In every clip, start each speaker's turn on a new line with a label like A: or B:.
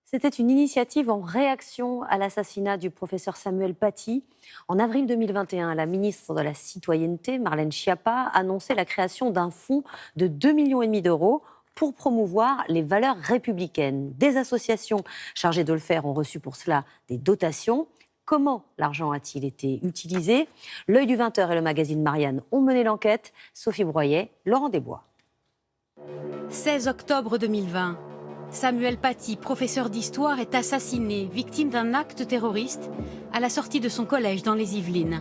A: C'était une initiative en réaction à l'assassinat du professeur Samuel Paty. En avril 2021, la ministre de la Citoyenneté, Marlène Schiappa, annonçait la création d'un fonds de 2,5 millions d'euros pour promouvoir les valeurs républicaines. Des associations chargées de le faire ont reçu pour cela des dotations. Comment l'argent a-t-il été utilisé? L'Œil du 20h et le magazine Marianne ont mené l'enquête. Sophie Broyet, Laurent Desbois.
B: 16 octobre 2020. Samuel Paty, professeur d'histoire, est assassiné, victime d'un acte terroriste, à la sortie de son collège dans les Yvelines.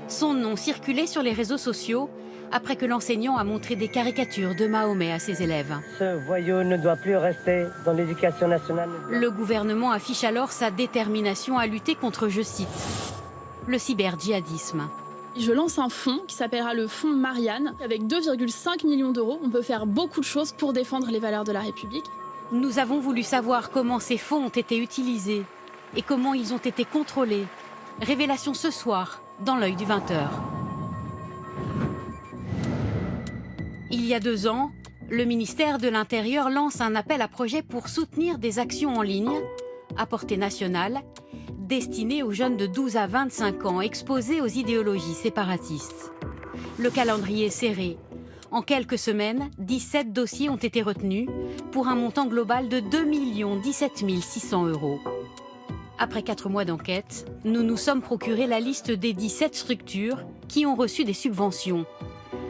B: Son nom circulait sur les réseaux sociaux après que l'enseignant a montré des caricatures de Mahomet à ses élèves.
C: Ce voyou ne doit plus rester dans l'éducation nationale.
B: Le gouvernement affiche alors sa détermination à lutter contre, je cite, le cyber-djihadisme.
D: Je lance un fonds qui s'appellera le fonds Marianne. Avec 2,5 millions d'euros, on peut faire beaucoup de choses pour défendre les valeurs de la République.
B: Nous avons voulu savoir comment ces fonds ont été utilisés et comment ils ont été contrôlés. Révélation ce soir, dans l'Œil du 20h. Il y a 2 ans, le ministère de l'Intérieur lance un appel à projet pour soutenir des actions en ligne, à portée nationale, destinées aux jeunes de 12 à 25 ans exposés aux idéologies séparatistes. Le calendrier est serré. En quelques semaines, 17 dossiers ont été retenus pour un montant global de 2 17 600 euros. Après 4 mois d'enquête, nous nous sommes procuré la liste des 17 structures qui ont reçu des subventions.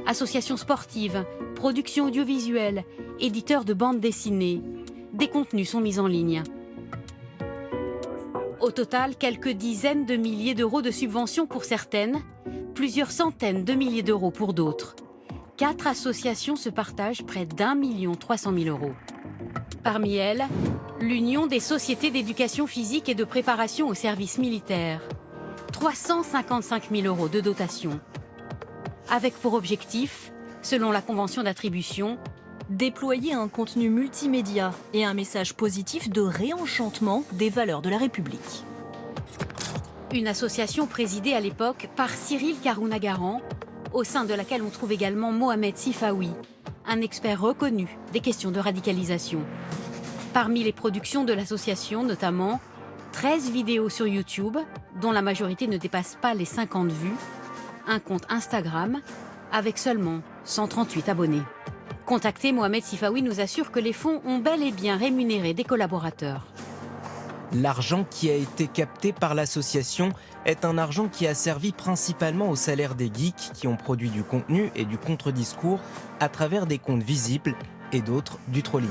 B: Associations sportives, productions audiovisuelles, éditeurs de bandes dessinées. Des contenus sont mis en ligne. Au total, quelques dizaines de milliers d'euros de subventions pour certaines, plusieurs centaines de milliers d'euros pour d'autres. 4 associations se partagent près d'1 300 000 euros. Parmi elles, l'Union des sociétés d'éducation physique et de préparation au service militaire. 355 000 euros de dotation. Avec pour objectif, selon la convention d'attribution,
E: déployer un contenu multimédia et un message positif de réenchantement des valeurs de la République.
B: Une association présidée à l'époque par Cyril Karounagaran, au sein de laquelle on trouve également Mohamed Sifaoui, un expert reconnu des questions de radicalisation. Parmi les productions de l'association, notamment 13 vidéos sur YouTube, dont la majorité ne dépasse pas les 50 vues, un compte Instagram avec seulement 138 abonnés. Contacté, Mohamed Sifaoui nous assure que les fonds ont bel et bien rémunéré des collaborateurs.
F: L'argent qui a été capté par l'association est un argent qui a servi principalement au salaire des geeks qui ont produit du contenu et du contre-discours à travers des comptes visibles et d'autres du trolling.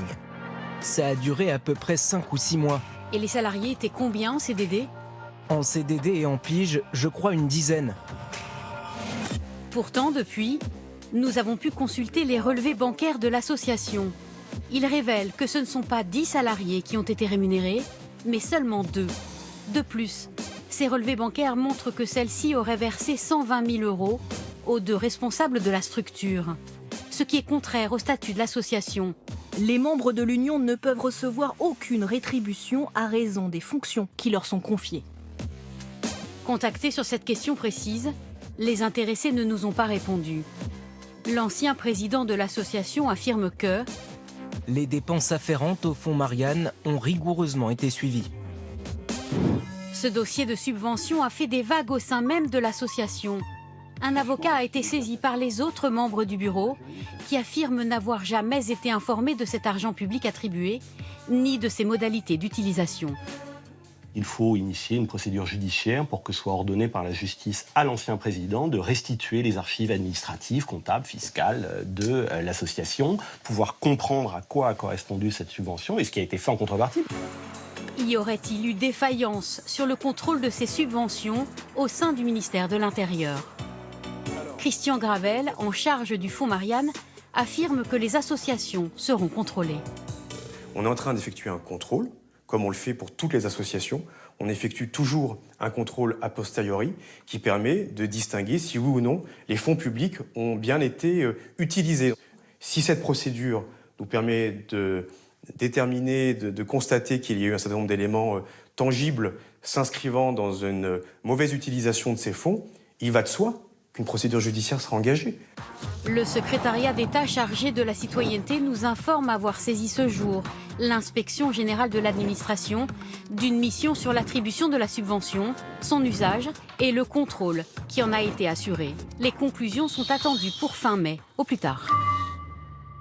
F: Ça a duré à peu près 5 ou 6 mois.
B: Et les salariés étaient combien en CDD?
F: En CDD et en pige, je crois une dizaine.
B: Pourtant, depuis, nous avons pu consulter les relevés bancaires de l'association. Ils révèlent que ce ne sont pas 10 salariés qui ont été rémunérés, mais seulement 2. De plus, ces relevés bancaires montrent que celle-ci aurait versé 120 000 euros aux 2 responsables de la structure, ce qui est contraire au statut de l'association.
E: Les membres de l'Union ne peuvent recevoir aucune rétribution à raison des fonctions qui leur sont confiées.
B: Contactés sur cette question précise, les intéressés ne nous ont pas répondu. L'ancien président de l'association affirme que
F: les dépenses afférentes au fonds Marianne ont rigoureusement été suivies.
B: Ce dossier de subvention a fait des vagues au sein même de l'association. Un avocat a été saisi par les autres membres du bureau qui affirment n'avoir jamais été informés de cet argent public attribué, ni de ses modalités d'utilisation.
G: Il faut initier une procédure judiciaire pour que soit ordonné par la justice à l'ancien président de restituer les archives administratives, comptables, fiscales de l'association, pouvoir comprendre à quoi a correspondu cette subvention et ce qui a été fait en contrepartie.
B: Y aurait-il eu défaillance sur le contrôle de ces subventions au sein du ministère de l'Intérieur? Christian Gravel, en charge du fonds Marianne, affirme que les associations seront contrôlées.
H: On est en train d'effectuer un contrôle, comme on le fait pour toutes les associations. On effectue toujours un contrôle a posteriori qui permet de distinguer si oui ou non les fonds publics ont bien été utilisés. Si cette procédure nous permet de déterminer, de constater qu'il y a eu un certain nombre d'éléments tangibles s'inscrivant dans une mauvaise utilisation de ces fonds, il va de soi qu'une procédure judiciaire sera engagée.
B: Le secrétariat d'État chargé de la citoyenneté nous informe avoir saisi ce jour l'inspection générale de l'administration d'une mission sur l'attribution de la subvention, son usage et le contrôle qui en a été assuré. Les conclusions sont attendues pour fin mai, au plus tard.